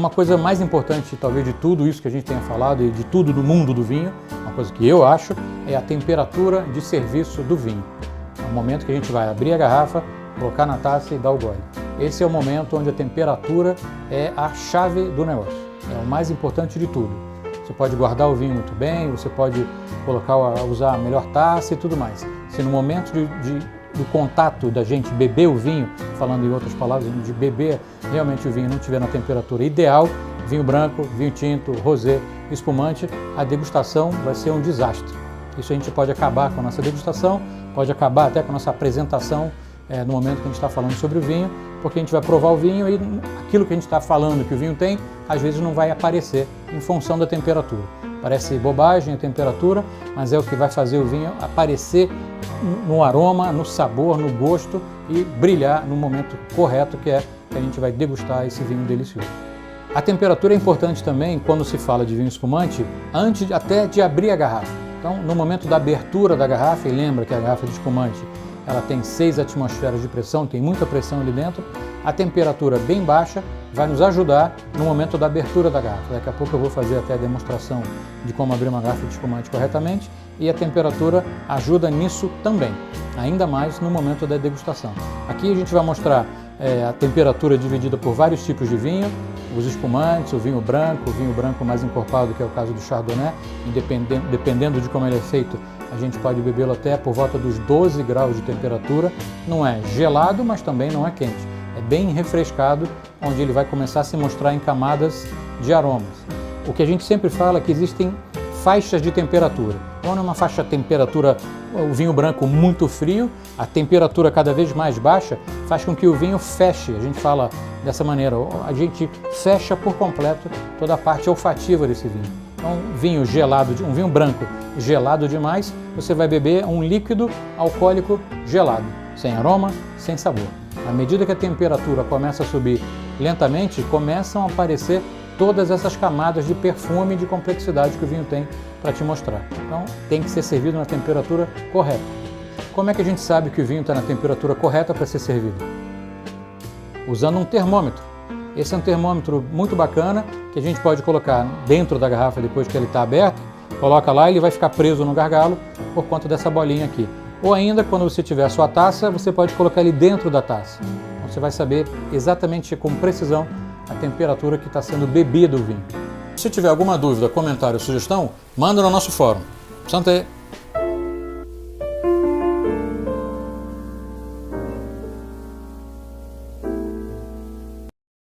uma coisa mais importante, talvez, de tudo isso que a gente tenha falado e de tudo do mundo do vinho, uma coisa que eu acho, é a temperatura de serviço do vinho. É o momento que a gente vai abrir a garrafa, colocar na taça e dar o gole. Esse é o momento onde a temperatura é a chave do negócio, é o mais importante de tudo. Você pode guardar o vinho muito bem, você pode usar a melhor taça e tudo mais. Se no momento do contato da gente beber o vinho, falando em outras palavras, de beber realmente o vinho não estiver na temperatura ideal, vinho branco, vinho tinto, rosé, espumante, a degustação vai ser um desastre. Isso a gente pode acabar com a nossa degustação, pode acabar até com a nossa apresentação no momento que a gente está falando sobre o vinho, porque a gente vai provar o vinho e aquilo que a gente está falando que o vinho tem, às vezes não vai aparecer em função da temperatura. Parece bobagem a temperatura, mas é o que vai fazer o vinho aparecer no aroma, no sabor, no gosto e brilhar no momento correto, que é que a gente vai degustar esse vinho delicioso. A temperatura é importante também quando se fala de vinho espumante, antes até de abrir a garrafa. Então, no momento da abertura da garrafa, e lembra que a garrafa de espumante ela tem 6 atmosferas de pressão, tem muita pressão ali dentro, a temperatura bem baixa vai nos ajudar no momento da abertura da garrafa. Daqui a pouco eu vou fazer até a demonstração de como abrir uma garrafa de espumante corretamente e a temperatura ajuda nisso também, ainda mais no momento da degustação. Aqui a gente vai mostrar a temperatura dividida por vários tipos de vinho, os espumantes, o vinho branco mais encorpado, que é o caso do Chardonnay, dependendo de como ele é feito, a gente pode bebê-lo até por volta dos 12 graus de temperatura. Não é gelado, mas também não é quente. É bem refrescado, onde ele vai começar a se mostrar em camadas de aromas. O que a gente sempre fala é que existem faixas de temperatura. Então, numa faixa de temperatura, o vinho branco muito frio, a temperatura cada vez mais baixa faz com que o vinho feche. A gente fala dessa maneira, a gente fecha por completo toda a parte olfativa desse vinho. Então, vinho gelado, um vinho branco gelado demais, você vai beber um líquido alcoólico gelado, sem aroma, sem sabor. À medida que a temperatura começa a subir lentamente, começam a aparecer todas essas camadas de perfume e de complexidade que o vinho tem para te mostrar. Então, tem que ser servido na temperatura correta. Como é que a gente sabe que o vinho está na temperatura correta para ser servido? Usando um termômetro. Esse é um termômetro muito bacana, que a gente pode colocar dentro da garrafa depois que ele está aberto, coloca lá e ele vai ficar preso no gargalo por conta dessa bolinha aqui. Ou ainda, quando você tiver a sua taça, você pode colocar ele dentro da taça. Então, você vai saber exatamente com precisão a temperatura que está sendo bebido o vinho. Se tiver alguma dúvida, comentário ou sugestão, manda no nosso fórum. Santé!